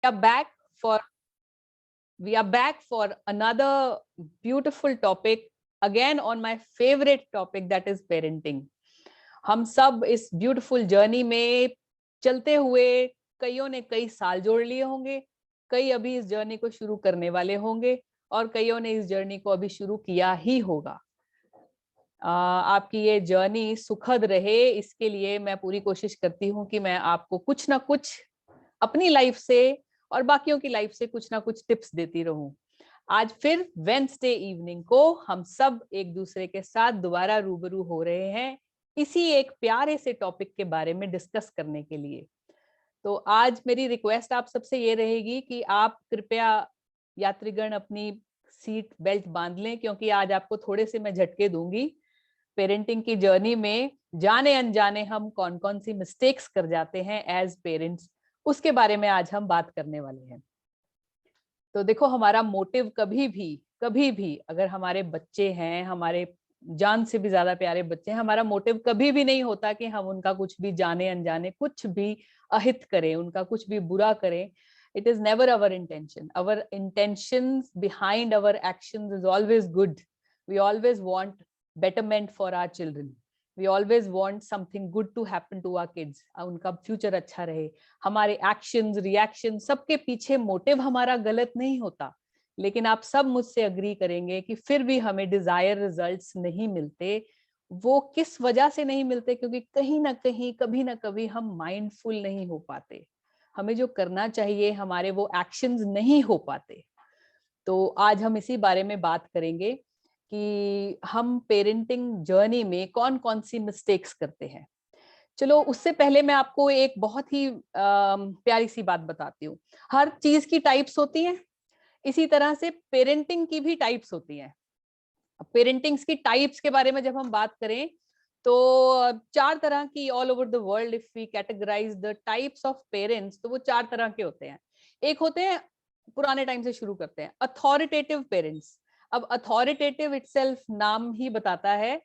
are back for we are back for another beautiful topic, again on my favorite topic, that is parenting. हम सब इस beautiful journey में चलते हुए कईयों ने कई साल जोड़ लिए होंगे, कई अभी इस जर्नी को शुरू करने वाले होंगे और कईयों ने इस जर्नी को अभी शुरू किया ही होगा। आपकी ये जर्नी सुखद रहे, इसके लिए मैं पूरी कोशिश करती हूँ कि मैं आपको कुछ ना कुछ अपनी लाइफ से और बाकियों की लाइफ से कुछ ना कुछ टिप्स देती रहूं। आज फिर वेडनेसडे इवनिंग को हम सब एक दूसरे के साथ दोबारा रूबरू हो रहे हैं इसी एक प्यारे से टॉपिक के बारे में डिस्कस करने के लिए। तो आज मेरी रिक्वेस्ट आप सबसे ये रहेगी कि आप कृपया यात्रीगण अपनी सीट बेल्ट बांध लें, क्योंकि आज आपको थोड़े से मैं झटके दूंगी। पेरेंटिंग की जर्नी में जाने अनजाने हम कौन कौन सी मिस्टेक्स कर जाते हैं एज पेरेंट्स, उसके बारे में आज हम बात करने वाले हैं। तो देखो, हमारा मोटिव कभी भी अगर हमारे बच्चे हैं, हमारे जान से भी ज्यादा प्यारे बच्चे हैं, हमारा मोटिव कभी भी नहीं होता कि हम उनका कुछ भी जाने अनजाने कुछ भी अहित करें, उनका कुछ भी बुरा करें। It is never our intention. Our intentions behind our actions is always good. We always want betterment for our children. We always want something good to happen to our kids. उनका फ्यूचर अच्छा रहे. हमारे actions, reaction, सबके पीछे motive हमारा गलत नहीं होता, लेकिन आप सब मुझसे अग्री करेंगे कि फिर भी हमें डिजायर रिजल्ट्स नहीं मिलते। वो किस वजह से नहीं मिलते? क्योंकि कहीं ना कहीं, कभी ना कभी हम माइंडफुल नहीं हो पाते, हमें जो करना चाहिए हमारे वो एक्शंस नहीं हो पाते। तो आज हम इसी बारे में बात करेंगे कि हम पेरेंटिंग जर्नी में कौन कौन सी मिस्टेक्स करते हैं। चलो, उससे पहले मैं आपको एक बहुत ही प्यारी सी बात बताती हूँ। हर चीज की टाइप्स होती हैं, इसी तरह से पेरेंटिंग की भी टाइप्स होती हैं। पेरेंटिंग्स की टाइप्स के बारे में जब हम बात करें तो 4 तरह की, all over the world if we categorise the types of parents, तो वो 4 तरह के होते हैं। एक होते हैं, पुराने टाइम से शुरू करते हैं, अथॉरिटेटिव पेरेंट्स। अब अथॉरिटेटिव इटसेल्फ नाम ही बताता है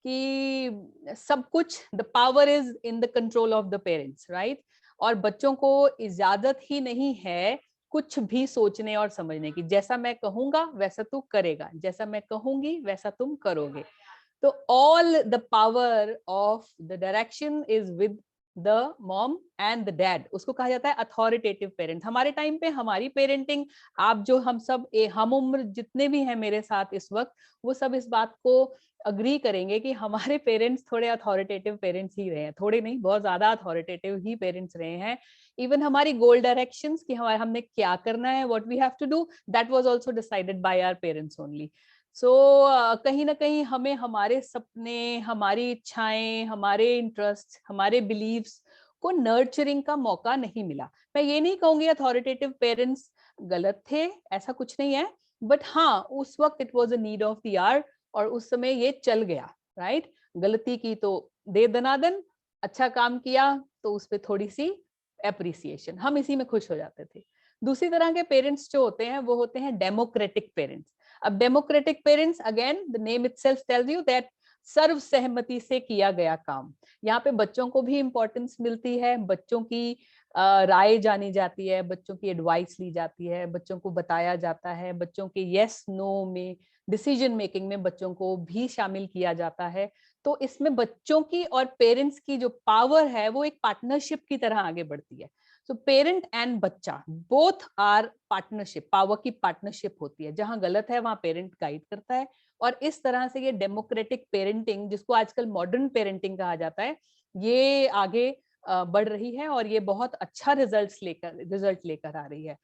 कि सब कुछ, the power is in the control of the parents, right. और बच्चों को इजाजत ही नहीं है कुछ भी सोचने और समझने की। जैसा मैं कहूंगा वैसा तू करेगा, जैसा मैं कहूंगी वैसा तुम करोगे। तो all the power of the direction is with the mom and the dad, उसको कहा जाता है अथॉरिटेटिव पेरेंट। हमारे टाइम पे हमारी पेरेंटिंग, आप जो हम सब हम उम्र जितने भी हैं मेरे साथ इस वक्त, वो सब इस बात को अग्री करेंगे कि हमारे पेरेंट्स थोड़े अथॉरिटेटिव पेरेंट्स ही रहे हैं। थोड़े नहीं, बहुत ज्यादा अथॉरिटेटिव ही पेरेंट्स रहे हैं। इवन हमारी गोल डायरेक्शंस कि हमारे हमने क्या करना है, what we have to do, that was also decided by our parents only. So कहीं ना कहीं हमें हमारे सपने, हमारी इच्छाएं, हमारे इंटरेस्ट, हमारे बिलीव्स को नर्चरिंग का मौका नहीं मिला। मैं ये नहीं कहूंगी अथॉरिटेटिव पेरेंट्स गलत थे, ऐसा कुछ नहीं है, बट हाँ, उस वक्त it was a need of the hour और उस समय ये चल गया, राइट। गलती की तो दे दनादन, अच्छा काम किया तो उस पर थोड़ी सी एप्रिसिएशन, हम इसी में खुश हो जाते थे। दूसरी तरह के पेरेंट्स जो होते हैं वो होते हैं डेमोक्रेटिक पेरेंट्स। अब democratic parents, again the name itself tells you that सर्व सहमति से किया गया काम। यहाँ पे बच्चों को भी इंपॉर्टेंस मिलती है, बच्चों की राय जानी जाती है, बच्चों की एडवाइस ली जाती है, बच्चों को बताया जाता है, बच्चों के यस नो में, डिसीजन मेकिंग में बच्चों को भी शामिल किया जाता है। तो इसमें बच्चों की और पेरेंट्स की जो पावर है वो एक पार्टनरशिप की तरह आगे बढ़ती है। सो पेरेंट एंड बच्चा बोथ आर पार्टनरशिप, पावर की पार्टनरशिप होती है। जहां गलत है वहां पेरेंट गाइड करता है। और इस तरह से ये डेमोक्रेटिक पेरेंटिंग, जिसको आजकल मॉडर्न पेरेंटिंग कहा जाता है, ये आगे बढ़ रही है और ये बहुत अच्छा रिजल्ट लेकर आ रही है।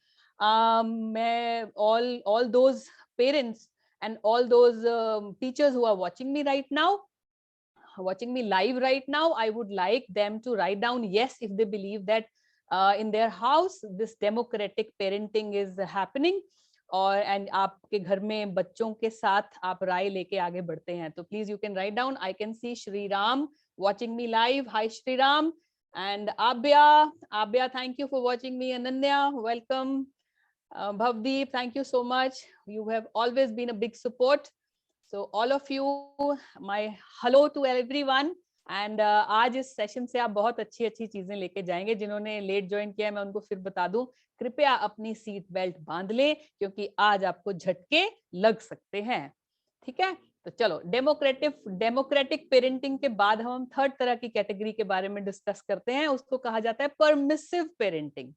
मैं all those parents and all those teachers who are watching me right now, watching me live right now, I would like them to write down yes if they believe that in their house this democratic parenting is happening, और and आपके घर में बच्चों के साथ आप राय लेके आगे बढ़ते हैं। तो please you can write down. I can C Shri Ram watching me live. Hi Shri Ram. And Abhya, thank you for watching me. Ananya, welcome. Bhavdeep, thank you so much. You have always been a big support. So all of you, my hello to everyone. And आज इस session से आप बहुत अच्छी अच्छी चीजें लेके जाएंगे। जिन्होंने लेट ज्वाइन किया है मैं उनको फिर बता दूं, कृपया अपनी सीट बेल्ट बांध लें क्योंकि आज आपको झटके लग सकते हैं। ठीक है, तो चलो डेमोक्रेटिक पेरेंटिंग के बाद हम थर्ड तरह की कैटेगरी के बारे में डिस्कस करते हैं। उसको कहा जाता है परमिसिव पेरेंटिंग।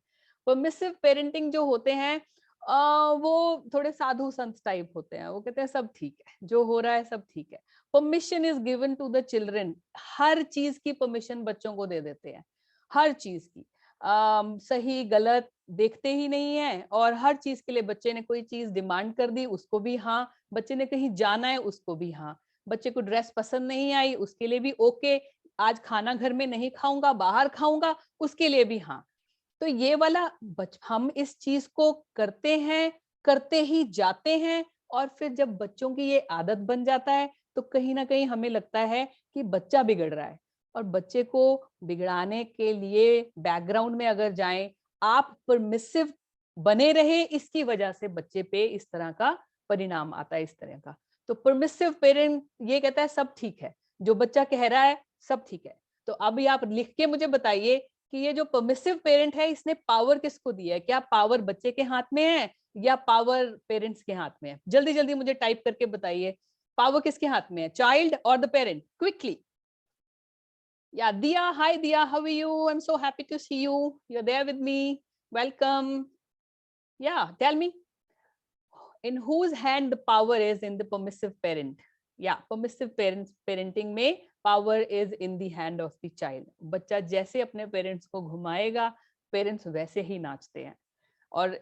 परमिसिव पेरेंटिंग जो होते हैं वो थोड़े साधु संत टाइप होते हैं। वो कहते हैं सब ठीक है, जो हो रहा है सब ठीक है। Permission is given to the children. हर चीज की परमिशन बच्चों को दे देते हैं, हर चीज की। सही गलत देखते ही नहीं है, और हर चीज के लिए बच्चे ने कोई चीज डिमांड कर दी उसको भी हाँ, बच्चे ने कहीं जाना है उसको भी हाँ, बच्चे को ड्रेस पसंद नहीं आई उसके लिए भी ओके, आज खाना घर में नहीं खाऊंगा बाहर खाऊंगा उसके लिए भी हाँ। तो ये वाला हम इस चीज को करते हैं, करते ही जाते हैं, और फिर जब बच्चों की ये आदत बन जाता है तो कहीं ना कहीं हमें लगता है कि बच्चा बिगड़ रहा है। और बच्चे को बिगड़ाने के लिए बैकग्राउंड में अगर जाएं, आप परमिसिव बने रहे, इसकी वजह से बच्चे पे इस तरह का परिणाम आता है, इस तरह का। तो परमिसिव पेरेंट ये कहता है सब ठीक है, जो बच्चा कह रहा है सब ठीक है। तो अब ये आप लिख के मुझे बताइए कि ये जो परमिसिव पेरेंट है इसने पावर किसको दिया है? क्या पावर बच्चे के हाथ में है या पावर पेरेंट्स के हाथ में है? जल्दी जल्दी मुझे टाइप करके बताइए, पावर किसके हाथ में है, चाइल्ड और द पेरेंट? क्विकली। या Diya, hi Diya, how are you? I am so happy to see you, you are there with me, welcome. Yeah tell me, in whose hand the power is in the permissive parent? या permissive parenting में power is in the hand of the child. बच्चा जैसे अपने parents को घुमाएगा, parents वैसे ही नाचते हैं। और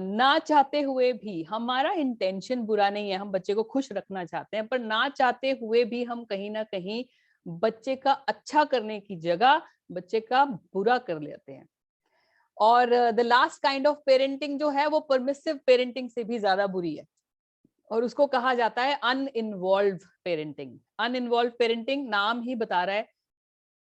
ना चाहते हुए भी, हमारा इंटेंशन बुरा नहीं है, हम बच्चे को खुश रखना चाहते हैं, पर ना चाहते हुए भी हम कहीं ना कहीं बच्चे का अच्छा करने की जगह बच्चे का बुरा कर लेते हैं। और the last kind of parenting जो है वो परमिसिव पेरेंटिंग से भी ज्यादा बुरी है, और उसको कहा जाता है अनइन्वॉल्व पेरेंटिंग। अनइन्वॉल्व पेरेंटिंग नाम ही बता रहा है,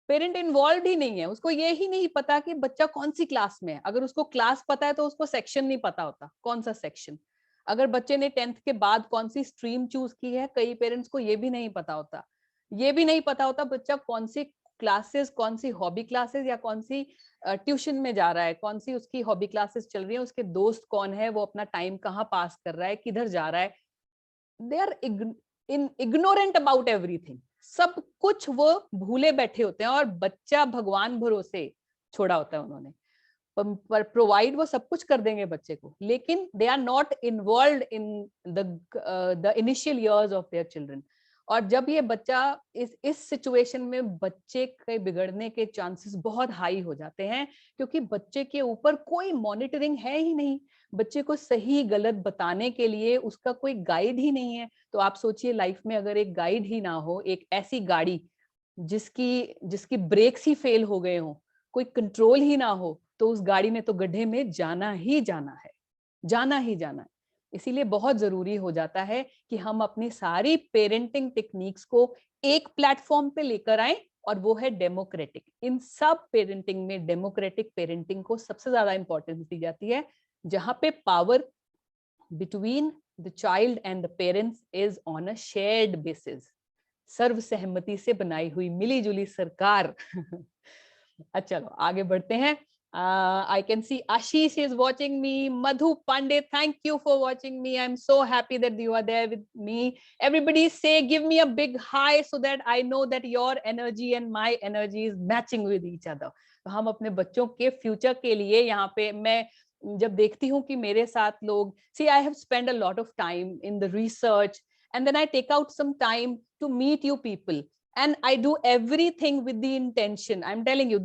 पेरेंट इन्वॉल्व ही नहीं है, उसको ये ही नहीं पता कि बच्चा कौन सी क्लास में है। अगर उसको क्लास पता है तो उसको सेक्शन नहीं पता होता, कौन सा सेक्शन। अगर बच्चे ने 10th के बाद कौन सी स्ट्रीम चूज की है, कई पेरेंट्स को ये भी नहीं पता होता। ये भी नहीं पता होता बच्चा कौन सी क्लासेस, कौन सी हॉबी क्लासेस या कौन सी ट्यूशन में जा रहा है, कौन सी उसकी हॉबी क्लासेस चल रही है, उसके दोस्त कौन है, वो अपना टाइम कहाँ पास कर रहा है, किधर जा रहा है। They are ignorant about everything. सब कुछ वो भूले बैठे होते हैं, और बच्चा भगवान भरोसे छोड़ा होता है उन्होंने। पर प्रोवाइड वो सब कुछ कर देंगे बच्चे को, लेकिन they are not involve in the initial years of their children. और जब ये बच्चा इस सिचुएशन में, बच्चे के बिगड़ने के चांसेस बहुत हाई हो जाते हैं, क्योंकि बच्चे के ऊपर कोई मॉनिटरिंग है ही नहीं। बच्चे को सही गलत बताने के लिए उसका कोई गाइड ही नहीं है। तो आप सोचिए, लाइफ में अगर एक गाइड ही ना हो, एक ऐसी गाड़ी जिसकी ब्रेक्स ही फेल हो गए हो, कोई कंट्रोल ही ना हो, तो उस गाड़ी ने तो गड्ढे में जाना ही जाना है, जाना ही जाना है। इसीलिए बहुत जरूरी हो जाता है कि हम अपनी सारी पेरेंटिंग टेक्निक्स को एक प्लेटफॉर्म पे लेकर आए, और वो है डेमोक्रेटिक। इन सब पेरेंटिंग में डेमोक्रेटिक पेरेंटिंग को सबसे ज्यादा इंपॉर्टेंस दी जाती है, जहां पे power between the child and the parents is on a shared basis, सर्व सहमति से बनाई हुई मिली जुली सरकार। अच्छा, चलो आगे बढ़ते हैं। I can see Ashish is watching me. Madhu Pandey, thank you for watching me. I'm so happy that you are there with me. Everybody say, give me a big hi so that I know that your energy and my energy is matching with each other. तो हम अपने बच्चों के future के लिए, यहाँ पे मैं जब देखती हूँ कि मेरे साथ लोग, see I have spent a lot of time in the research, and then I take out some time to meet you people. And I do everything with the intention, I'm telling you,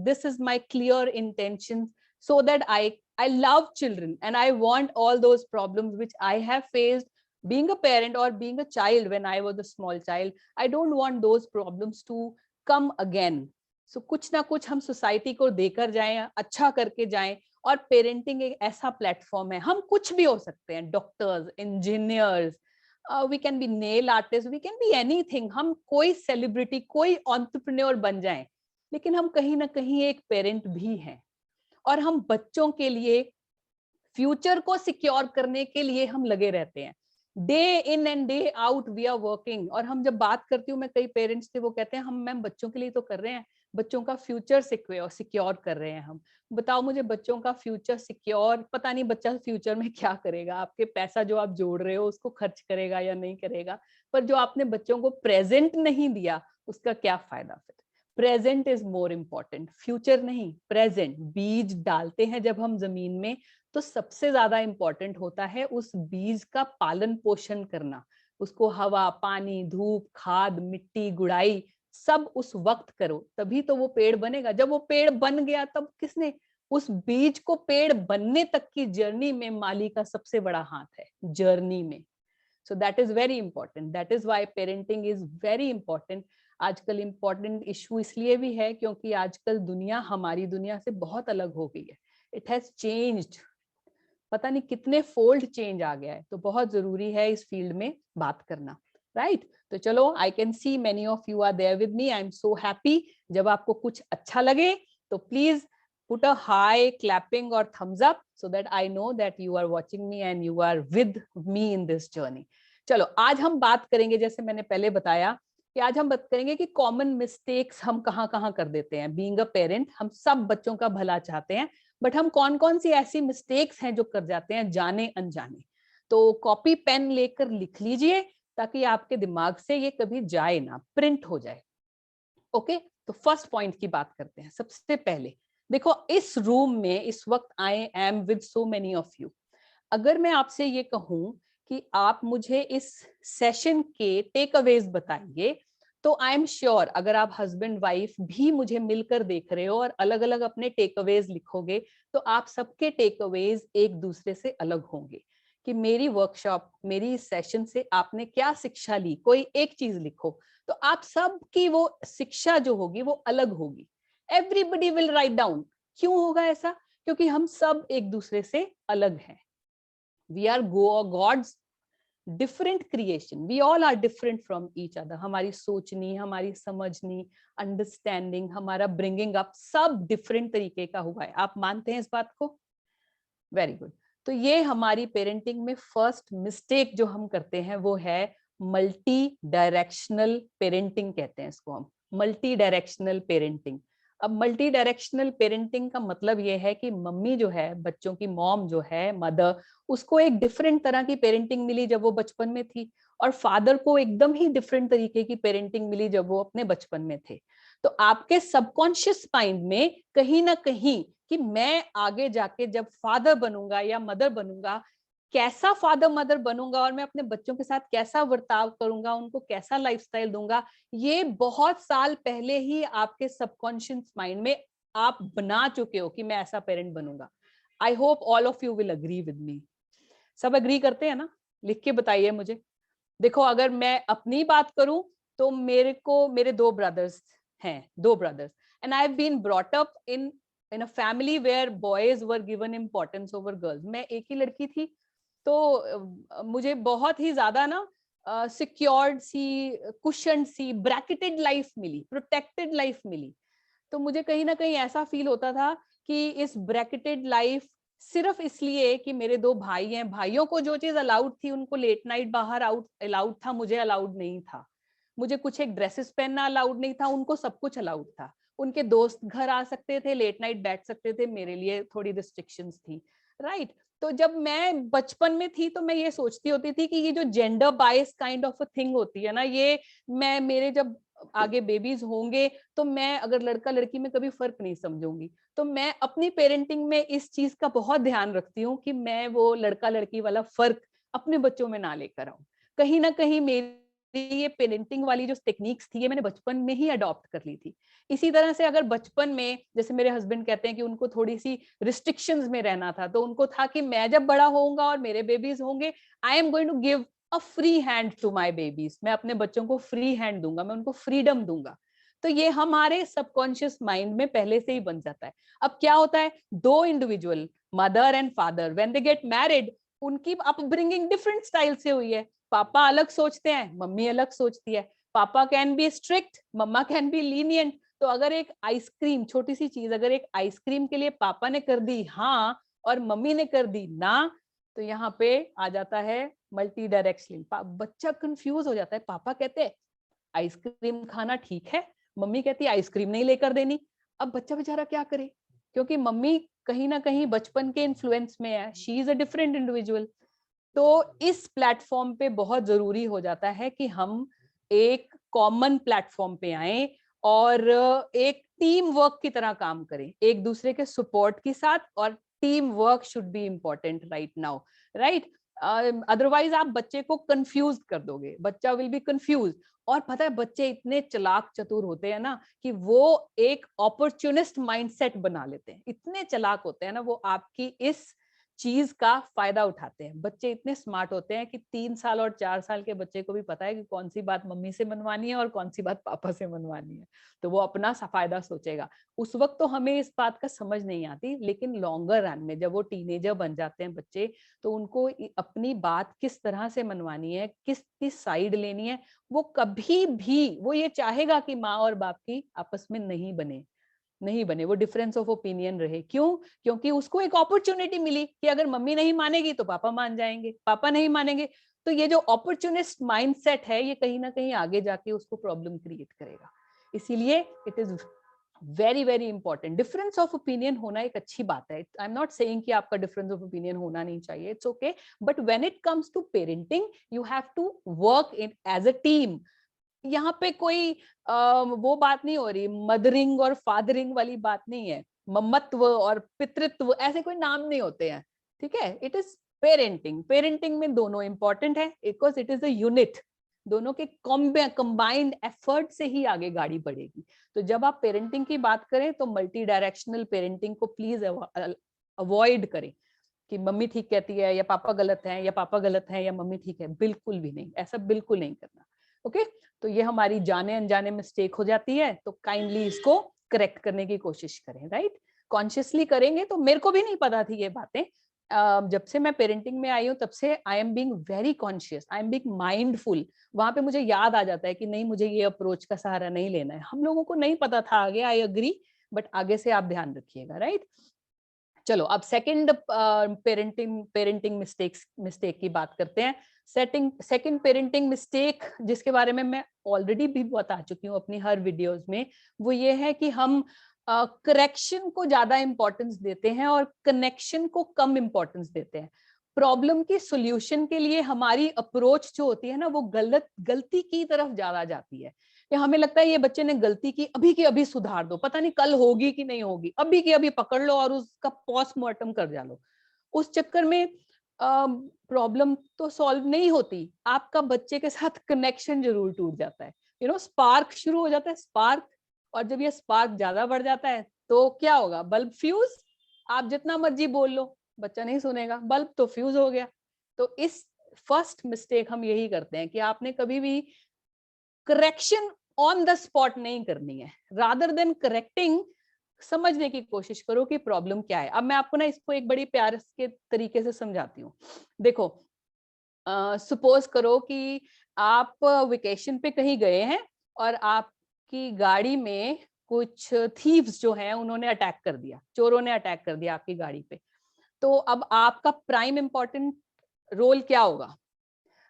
this is my clear intention, so that I love children, and I want all those problems which I have faced being a parent or being a child when I was a small child. I don't want those problems to come again. So कुछ ना कुछ हम society को देकर जाएं, अच्छा करके जाएं। और पेरेंटिंग एक ऐसा प्लेटफॉर्म है, हम कुछ भी हो सकते हैं, doctors, engineers, we can be nail artist, we can be anything. हम कोई सेलिब्रिटी, कोई एंटरप्रेन्योर बन जाएं, लेकिन हम कहीं ना कहीं एक पेरेंट भी हैं। और हम बच्चों के लिए, फ्यूचर को सिक्योर करने के लिए हम लगे रहते हैं। Day in and day out we are working. और हम जब बात करती हूँ, मैं कई पेरेंट्स थे वो कहते हैं हम मैम बच्चों के लिए तो कर रहे हैं, बच्चों का फ्यूचर सिक्योर कर रहे हैं हम। बताओ मुझे, बच्चों का फ्यूचर सिक्योर, पता नहीं बच्चा फ्यूचर में क्या करेगा, आपके पैसा जो आप जोड़ रहे हो उसको खर्च करेगा या नहीं करेगा, पर जो आपने बच्चों को प्रेजेंट नहीं दिया उसका क्या फायदा फिर। Present is more important, future नहीं, प्रेजेंट। बीज डालते हैं जब हम जमीन में, तो सबसे ज्यादा इंपॉर्टेंट होता है उस बीज का पालन पोषण करना, उसको हवा, पानी, धूप, खाद, मिट्टी, गुड़ाई सब उस वक्त करो, तभी तो वो पेड़ बनेगा। जब वो पेड़ बन गया तब किसने, उस बीज को पेड़ बनने तक की जर्नी में माली का सबसे बड़ा हाथ है, जर्नी में। So that is very important, that is why parenting is very important. आजकल इंपॉर्टेंट इशू इसलिए भी है क्योंकि आजकल दुनिया हमारी दुनिया से बहुत अलग हो गई है, इट हैज चेंज्ड, पता नहीं कितने फोल्ड चेंज आ गया है, तो बहुत जरूरी है इस फील्ड में बात करना, राइट। तो चलो, I can see many of you are there with me, I am so happy. जब आपको कुछ अच्छा लगे तो please put a high clapping or thumbs up so that I know that you are watching me and you are with me in this journey. चलो, आज हम बात करेंगे, जैसे मैंने पहले बताया कि आज हम बात करेंगे कि कॉमन मिस्टेक्स हम कहाँ कहाँ कर देते हैं। बीइंग अ पेरेंट हम सब बच्चों का भला चाहते हैं, बट हम कौन कौन सी ऐसी मिस्टेक्स हैं जो कर जाते हैं जाने अनजाने। तो कॉपी पेन लेकर लिख लीजिए ताकि आपके दिमाग से ये कभी जाए ना, प्रिंट हो जाए। ओके, तो फर्स्ट पॉइंट की बात करते हैं। सबसे पहले देखो, इस रूम में इस वक्त I am with so many of you. अगर मैं आपसे ये कहूं कि आप मुझे इस सेशन के टेक अवेज बताइए, तो आई एम श्योर अगर आप हस्बैंड वाइफ भी मुझे मिलकर देख रहे हो और अलग अलग अपने टेक अवेज लिखोगे, तो आप सबके टेक अवेज एक दूसरे से अलग होंगे कि मेरी वर्कशॉप, मेरी इस सेशन से आपने क्या शिक्षा ली। कोई एक चीज लिखो, तो आप सबकी वो शिक्षा जो होगी वो अलग होगी। Everybody will write down. क्यों होगा ऐसा? क्योंकि हम सब एक दूसरे से अलग हैं। We are God's different creation, we all are different from each other. हमारी सोचनी, हमारी समझनी, अंडरस्टैंडिंग, हमारा ब्रिंगिंग अप सब डिफरेंट तरीके का हुआ है। आप मानते हैं इस बात को? Very good. तो ये हमारी पेरेंटिंग में फर्स्ट मिस्टेक जो हम करते हैं वो है मल्टी डायरेक्शनल पेरेंटिंग, कहते हैं इसको हम, मल्टी डायरेक्शनल पेरेंटिंग। अब मल्टी डायरेक्शनल पेरेंटिंग का मतलब ये है कि मम्मी जो है, बच्चों की मॉम जो है, मदर, उसको एक डिफरेंट तरह की पेरेंटिंग मिली जब वो बचपन में थी, और फादर को एकदम ही डिफरेंट तरीके की पेरेंटिंग मिली जब वो अपने बचपन में थे। तो आपके सबकॉन्शियस माइंड में कहीं ना कहीं कि मैं आगे जाके जब फादर बनूंगा या मदर बनूंगा, कैसा फादर मदर बनूंगा और मैं अपने बच्चों के साथ कैसा बर्ताव करूंगा, उनको कैसा लाइफस्टाइल दूंगा, ये बहुत साल पहले ही आपके सबकॉन्शियस माइंड में आप बना चुके हो कि मैं ऐसा पेरेंट बनूंगा। I hope all of you will agree with me. सब अग्री करते हैं ना? लिख के बताइए मुझे। देखो, अगर मैं अपनी बात करूं तो मेरे दो ब्रदर्स हैं, दो brothers, and I have been brought up in a family where boys were given importance over girls. मैं एक ही लड़की थी, तो मुझे बहुत ही ज्यादा ना सिक्योर्ड सी, कुशन्ड सी, ब्रैकेटेड लाइफ मिली, प्रोटेक्टेड लाइफ मिली। तो मुझे कहीं ना कहीं ऐसा फील होता था कि इस ब्रैकेटेड लाइफ सिर्फ इसलिए कि मेरे दो भाई हैं, भाइयों को जो चीज अलाउड थी उनको लेट नाइट बाहर आउट अलाउड था, मुझे अलाउड नहीं था। मुझे कुछ एक ड्रेसेस पहनना अलाउड नहीं था, उनको सब कुछ अलाउड था। उनके दोस्त घर आ सकते थे, लेट नाइट बैठ सकते थे, मेरे लिए थोड़ी रिस्ट्रिक्शंस थी, राइट। तो जब मैं बचपन में थी तो मैं ये सोचती होती थी कि ये जो gender bias kind of a thing होती है ना, ये मैं मेरे जब आगे बेबीज होंगे तो मैं अगर लड़का लड़की में कभी फर्क नहीं समझूंगी। तो मैं अपनी पेरेंटिंग में इस चीज का बहुत ध्यान रखती हूँ कि मैं वो लड़का लड़की वाला फर्क अपने बच्चों में ना लेकर आऊं। कहीं ना कहीं मेरी ये पेरेंटिंग वाली जो टेक्निक्स थी ये मैंने बचपन में ही अडॉप्ट कर ली थी। इसी तरह से अगर बचपन में, जैसे मेरे हस्बैंड कहते हैं कि उनको थोड़ी सी रिस्ट्रिक्शंस में रहना था, तो उनको था कि मैं जब बड़ा होऊंगा और मेरे बेबीज होंगे, I am going to give a free hand to my babies. मैं अपने बच्चों को फ्री हैंड दूंगा, मैं उनको फ्रीडम दूंगा। तो ये हमारे सबकॉन्शियस माइंड में पहले से ही बन जाता है। अब क्या होता है, दो individual, mother and father, when they get married, उनकी अपब्रिंगिंग डिफरेंट स्टाइल से हुई है। पापा अलग सोचते हैं, मम्मी अलग सोचती है। पापा कैन बी स्ट्रिक्ट, मम्मा कैन बी लीनियंट। तो अगर एक आइसक्रीम, छोटी सी चीज, अगर एक आइसक्रीम के लिए पापा ने कर दी हाँ और मम्मी ने कर दी ना, तो यहाँ पे आ जाता है मल्टी डायरेक्शनल। बच्चा कंफ्यूज हो जाता है, पापा कहते हैं आइसक्रीम खाना ठीक है, मम्मी कहती है आइसक्रीम नहीं लेकर देनी। अब बच्चा बेचारा क्या करे, क्योंकि मम्मी कहीं ना कहीं बचपन के इन्फ्लुएंस में है, she is a different individual. तो इस प्लेटफॉर्म पे बहुत जरूरी हो जाता है कि हम एक कॉमन प्लेटफॉर्म पे आए और एक टीम वर्क की तरह काम करें, एक दूसरे के सपोर्ट के साथ। और team work should be important right now, right? Otherwise आप बच्चे को कंफ्यूज कर दोगे, बच्चा विल बी कंफ्यूज। और पता है बच्चे इतने चालाक चतुर होते हैं ना कि वो एक अपॉर्चुनिस्ट माइंडसेट बना लेते हैं, इतने चालाक होते हैं ना वो, आपकी इस चीज का फायदा उठाते हैं। बच्चे इतने स्मार्ट होते हैं कि 3 साल और 4 साल के बच्चे को भी पता है कि कौन सी बात मम्मी से मनवानी है और कौन सी बात पापा से मनवानी है, तो वो अपना फायदा सोचेगा। उस वक्त तो हमें इस बात का समझ नहीं आती, लेकिन लॉन्गर रन में जब वो टीनेजर बन जाते हैं बच्चे, तो उनको अपनी बात किस तरह से मनवानी है, किस साइड लेनी है, वो कभी भी वो ये चाहेगा कि माँ और बाप की आपस में नहीं बने, वो डिफरेंस ऑफ ओपिनियन रहे। क्यों? क्योंकि उसको एक अपॉर्चुनिटी मिली कि अगर मम्मी नहीं मानेगी तो पापा मान जाएंगे, पापा नहीं मानेंगे। तो ये जो अपॉर्चुनिस्ट माइंडसेट है, ये कहीं ना कहीं आगे जाके उसको प्रॉब्लम क्रिएट करेगा। इसीलिए it is very very important. Difference of opinion होना एक अच्छी बात है, आई एम नॉट सेइंग कि आपका डिफरेंस ऑफ ओपिनियन होना नहीं चाहिए, it's okay, but when it comes to parenting you have to work in as a team. यहाँ पे कोई वो बात नहीं हो रही, मदरिंग और फादरिंग वाली बात नहीं है, ममत्व और पितृत्व ऐसे कोई नाम नहीं होते हैं, ठीक है? It is parenting. पेरेंटिंग में दोनों इंपॉर्टेंट है, because it is a unit, दोनों के कंबाइंड एफर्ट से ही आगे गाड़ी बढ़ेगी। तो जब आप पेरेंटिंग की बात करें तो मल्टी डायरेक्शनल पेरेंटिंग को प्लीज अवॉइड करें कि मम्मी ठीक कहती है या पापा गलत है, या पापा गलत है या मम्मी ठीक है, बिल्कुल भी नहीं, ऐसा बिल्कुल नहीं करना। ओके, तो ये हमारी जाने अनजाने मिस्टेक हो जाती है, तो काइंडली इसको करेक्ट करने की कोशिश करें, राइट? कॉन्शियसली करेंगे तो, मेरे को भी नहीं पता थी ये बातें, जब से मैं पेरेंटिंग में आई हूँ तब से I am being very conscious, I am being mindful. वहां पे मुझे याद आ जाता है कि नहीं, मुझे ये अप्रोच का सहारा नहीं लेना है। हम लोगों को नहीं पता था आगे, आई एग्री, बट आगे से आप ध्यान रखिएगा, राइट? चलो अब सेकंड पेरेंटिंग मिस्टेक की बात करते हैं। सेकंड पेरेंटिंग मिस्टेक जिसके बारे में मैं ऑलरेडी भी बता चुकी हूँ अपनी हर वीडियोस में, वो ये है कि हम करेक्शन को ज्यादा इंपॉर्टेंस देते हैं और कनेक्शन को कम इंपॉर्टेंस देते हैं। प्रॉब्लम की सोल्यूशन के लिए हमारी अप्रोच जो होती है ना, वो गलती की तरफ ज्यादा जाती है। या हमें लगता है ये बच्चे ने गलती की अभी सुधार दो, पता नहीं कल होगी कि नहीं होगी, अभी की अभी पकड़ लो और उसका पोस्टमार्टम कर डालो। उस चक्कर में प्रॉब्लम तो सॉल्व नहीं होती, आपका बच्चे के साथ कनेक्शन जरूर टूट जाता है। स्पार्क शुरू हो जाता है, स्पार्क। और जब ये स्पार्क ज्यादा बढ़ जाता है तो क्या होगा? Bulb fuse. आप जितना मर्जी बोल लो, बच्चा नहीं सुनेगा, बल्ब तो फ्यूज हो गया। तो इस फर्स्ट मिस्टेक हम यही करते हैं कि आपने कभी भी करेक्शन ऑन द स्पॉट नहीं करनी है, रादर देन करेक्टिंग समझने की कोशिश करो कि प्रॉब्लम क्या है। अब मैं आपको ना इसको एक बड़ी प्यार के तरीके से समझाती हूँ। देखो, सपोज करो कि आप वेकेशन पे कहीं गए हैं और आपकी गाड़ी में कुछ थीव्स जो हैं उन्होंने अटैक कर दिया, चोरों ने अटैक कर दिया आपकी गाड़ी पे। तो अब आपका प्राइम इंपॉर्टेंट रोल क्या होगा?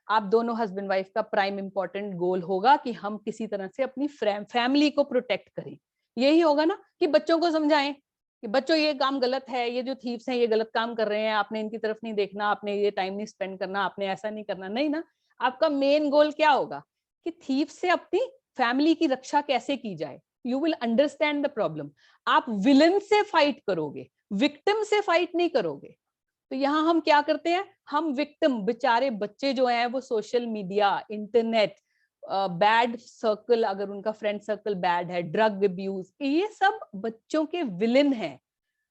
आप दोनों हस्बैंड वाइफ का प्राइम इंपॉर्टेंट गोल होगा कि हम किसी तरह से अपनी फैमिली को प्रोटेक्ट करें। यही होगा ना कि बच्चों को समझाएं कि बच्चों ये काम गलत है, ये जो थीव्स हैं ये गलत काम कर रहे हैं, आपने इनकी तरफ नहीं देखना, आपने ये टाइम नहीं स्पेंड करना, आपने ऐसा नहीं करना। नहीं ना, आपका मेन गोल क्या होगा कि थीव से अपनी फैमिली की रक्षा कैसे की जाए। You will understand the problem. आप विलन से फाइट करोगे, विक्टिम से फाइट नहीं करोगे। तो यहाँ हम क्या करते हैं, हम विक्टिम, बेचारे बच्चे जो हैं वो social media, internet, bad circle, अगर उनका फ्रेंड सर्कल बैड है, ड्रग अब्यूज, ये सब बच्चों के विलेन हैं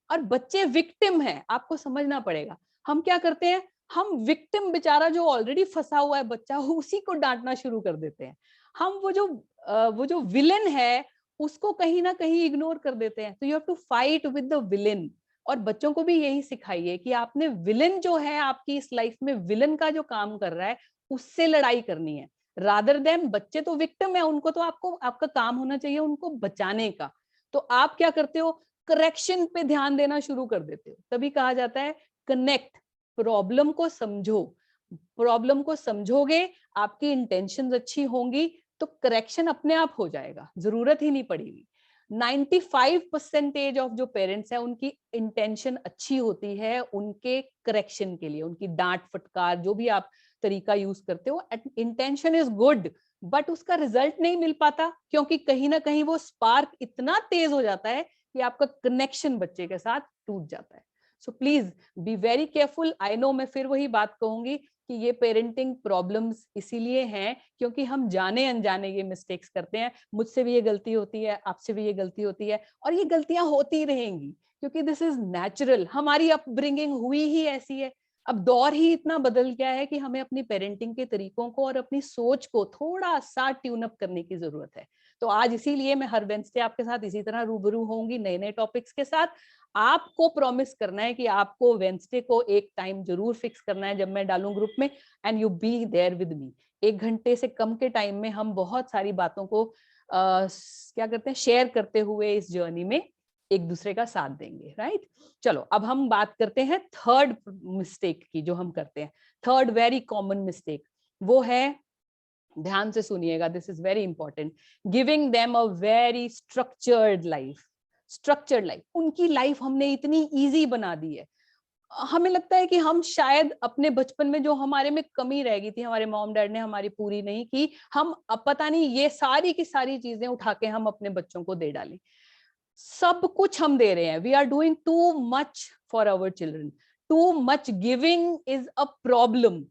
और बच्चे विक्टिम हैं। आपको समझना पड़ेगा। हम क्या करते हैं, हम विक्टिम, बेचारा जो ऑलरेडी फंसा हुआ है बच्चा, उसी को डांटना शुरू कर देते हैं। हम वो जो विलेन है उसको कहीं ना कहीं इग्नोर कर देते हैं। तो you have to fight with the villain. और बच्चों को भी यही सिखाइए कि आपने विलेन जो है आपकी इस लाइफ में, विलेन का जो काम कर रहा है उससे लड़ाई करनी है, रादर देन बच्चे तो विक्टिम है, उनको तो आपका काम होना चाहिए उनको बचाने का। तो आप क्या करते हो, करेक्शन पे ध्यान देना शुरू कर देते हो। तभी कहा जाता है कनेक्ट, प्रॉब्लम को समझो, प्रॉब्लम को समझोगे, आपकी इंटेंशंस अच्छी होंगी तो करेक्शन अपने आप हो जाएगा, जरूरत ही नहीं पड़ेगी। 95% ऑफ जो पेरेंट्स हैं उनकी इंटेंशन अच्छी होती है उनके करेक्शन के लिए, उनकी डांट फटकार जो भी आप तरीका यूज करते हो, इंटेंशन इज गुड, बट उसका रिजल्ट नहीं मिल पाता क्योंकि कहीं ना कहीं वो स्पार्क इतना तेज हो जाता है कि आपका कनेक्शन बच्चे के साथ टूट जाता है। So please be very careful. I know मैं फिर वही बात कहूंगी कि ये पेरेंटिंग प्रॉब्लम्स इसीलिए हैं क्योंकि हम जाने अनजाने ये मिस्टेक्स करते हैं। मुझसे भी ये गलती होती है, आपसे भी ये गलती होती है, और ये गलतियां होती रहेंगी क्योंकि दिस इज नेचुरल, हमारी अपब्रिंगिंग हुई ही ऐसी है। अब दौर ही इतना बदल गया है कि हमें अपनी पेरेंटिंग के तरीकों को और अपनी सोच को थोड़ा सा ट्यून अप करने की जरूरत है। तो आज इसीलिए मैं हर वेडनेसडे आपके साथ इसी तरह रूबरू होंगी नए नए टॉपिक्स के साथ। आपको प्रॉमिस करना है कि आपको वेडनेसडे को एक टाइम जरूर फिक्स करना है जब मैं डालूं ग्रुप में, and you be there with me. 1 घंटे से कम के टाइम में हम बहुत सारी बातों को क्या करते हैं, शेयर करते हुए इस जर्नी में एक दूसरे का साथ देंगे, राइट? चलो अब हम बात करते हैं थर्ड मिस्टेक की जो हम करते हैं। थर्ड वेरी कॉमन मिस्टेक वो है, ध्यान से सुनिएगा, this is very important, giving them a very structured life. Structured life, उनकी लाइफ हमने इतनी इजी बना दी है। हमें लगता है कि हम शायद अपने बचपन में जो हमारे में कमी रह गई थी, हमारे मॉम डैड ने हमारी पूरी नहीं की, हम अब पता नहीं ये सारी की सारी चीजें उठा के हम अपने बच्चों को दे डाली। सब कुछ हम दे रहे हैं, we are doing too much for our children, too much giving is a problem.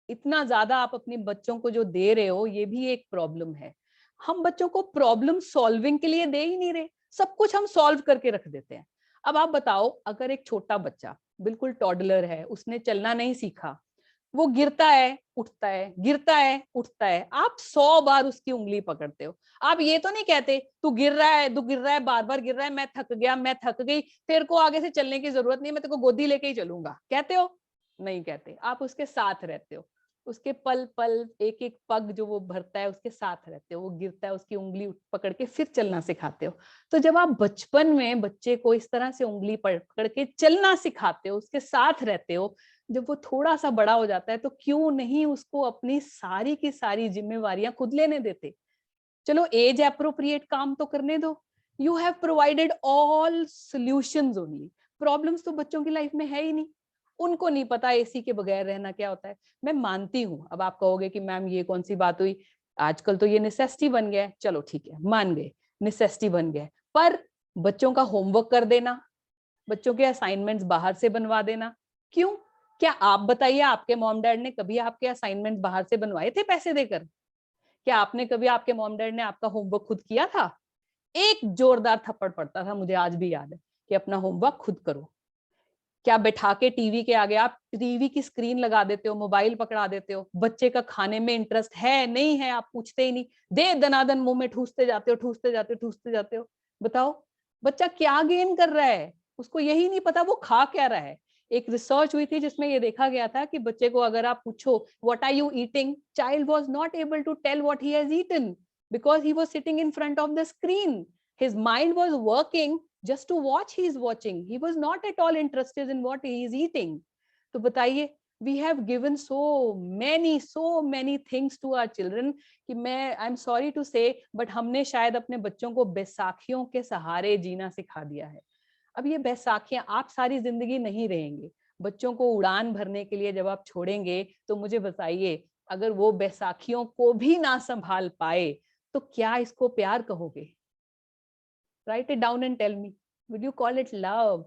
इतना ज्यादा आप अपने बच्चों को जो दे रहे हो ये भी एक प्रॉब्लम है। हम बच्चों को प्रॉब्लम सॉल्विंग के लिए दे ही नहीं रहे, सब कुछ हम सॉल्व करके रख देते हैं। अब आप बताओ, अगर एक छोटा बच्चा बिल्कुल टॉडलर है, उसने चलना नहीं सीखा, वो गिरता है उठता है, गिरता है उठता है, आप 100 बार उसकी उंगली पकड़ते हो। आप ये तो नहीं कहते तू गिर रहा है, तू गिर रहा है, बार बार गिर रहा है, मैं थक गया, मैं थक गई, तेरे को आगे से चलने की जरूरत नहीं है, मैं तेरे को गोदी लेके ही चलूंगा, कहते हो? नहीं कहते। आप उसके साथ रहते हो, उसके पल पल एक एक पग जो वो भरता है उसके साथ रहते हो, वो गिरता है उसकी उंगली पकड़ के फिर चलना सिखाते हो। तो जब आप बचपन में बच्चे को इस तरह से उंगली पकड़ के चलना सिखाते हो, उसके साथ रहते हो, जब वो थोड़ा सा बड़ा हो जाता है तो क्यों नहीं उसको अपनी सारी की सारी जिम्मेवारियां खुद लेने देते? चलो एज अप्रोप्रिएट काम तो करने दो। You have provided all solutions only, problems तो बच्चों की लाइफ में है ही नहीं। उनको नहीं पता एसी के बगैर रहना क्या होता है। मैं मानती हूँ, अब आप कहोगे कि मैम ये कौन सी बात हुई, आजकल तो ये नेसेसिटी बन गया है, चलो ठीक है मान गए नेसेसिटी बन गया है, पर बच्चों का होमवर्क कर देना, बच्चों के असाइनमेंट्स बाहर से बनवा देना, क्यों? क्या आप बताइए, आपके मॉम डैड ने कभी आपके असाइनमेंट बाहर से बनवाए थे पैसे देकर? क्या आपने कभी, आपके मॉम डैड ने आपका होमवर्क खुद किया था? एक जोरदार थप्पड़ पड़ता था, मुझे आज भी याद है, कि अपना होमवर्क खुद करो। क्या बैठा के टीवी के आगे आप टीवी की स्क्रीन लगा देते हो, मोबाइल पकड़ा देते हो, बच्चे का खाने में इंटरेस्ट है नहीं है आप पूछते ही नहीं, दे दनादन मुंह में ठूसते जाते हो, ठूसते जाते हो, ठूसते जाते हो। बताओ बच्चा क्या गेन कर रहा है, उसको यही नहीं पता वो खा क्या रहा है। एक रिसर्च हुई थी जिसमें ये देखा गया था कि बच्चे को अगर आप पूछो what are you eating, child was not able to tell what he has eaten because he was sitting in front of the screen. His mind was working just to watch he is watching, he was not at all interested in what he is eating. तो बताइए, we have given so many things to our children कि मैं I'm sorry to say but हमने शायद अपने बच्चों को बैसाखियों के सहारे जीना सिखा दिया है। अब ये बैसाखियां आप सारी जिंदगी नहीं रहेंगे, बच्चों को उड़ान भरने के लिए जब आप छोड़ेंगे तो मुझे बताइए, अगर वो बैसाखियों को भी ना संभाल पाए तो क्या इसको प्यार कहोगे? Write it down and tell me. Would you call it love?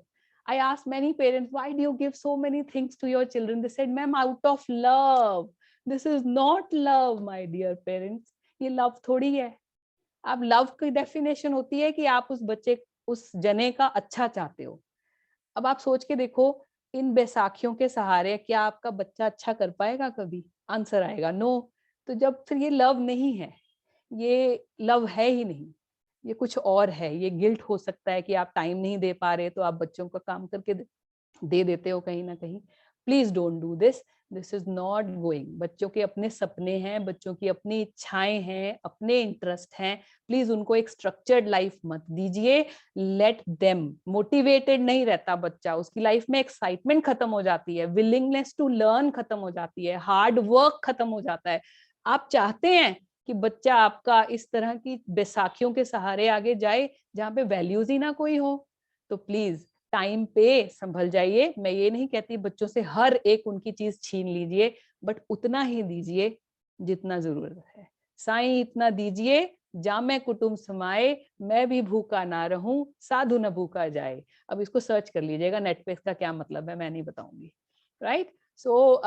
I asked many parents, why do you give so many things to your children? They said, ma'am, out of love. This is not love, my dear parents. ये love थोड़ी है। आप love की definition होती है कि आप उस बच्चे, उस जने का अच्छा चाहते हो। अब आप सोच के देखो, इन बैसाखियों के सहारे क्या आपका बच्चा अच्छा कर पाएगा कभी? आंसर आएगा नो। तो जब फिर ये लव नहीं है, ये लव है ही नहीं, ये कुछ और है। ये गिल्ट हो सकता है कि आप टाइम नहीं दे पा रहे तो आप बच्चों का काम करके दे देते हो कहीं ना कहीं। Please don't do this. This is not going. बच्चों के अपने सपने हैं, बच्चों की अपनी इच्छाएं हैं, अपने इंटरेस्ट हैं, प्लीज उनको एक स्ट्रक्चर्ड लाइफ मत दीजिए। Let them. मोटिवेटेड नहीं रहता बच्चा, उसकी लाइफ में एक्साइटमेंट खत्म हो जाती है, विलिंगनेस टू लर्न खत्म हो जाती है, हार्ड वर्क खत्म हो जाता है। आप चाहते हैं कि बच्चा आपका इस तरह की बैसाखियों के सहारे आगे जाए जहां पे वैल्यूज ही ना कोई हो, तो प्लीज टाइम पे संभल जाइए। मैं ये नहीं कहती बच्चों से हर एक उनकी चीज छीन लीजिए, बट उतना ही दीजिए जितना जरूरत है। साईं इतना दीजिए जामे कुटुंब समाए, मैं भी भूखा ना रहूं, साधु न भूखा जाए। अब इसको सर्च कर लीजिएगा नेट पे, इसका क्या मतलब है मैं नहीं बताऊंगी। राइट, सो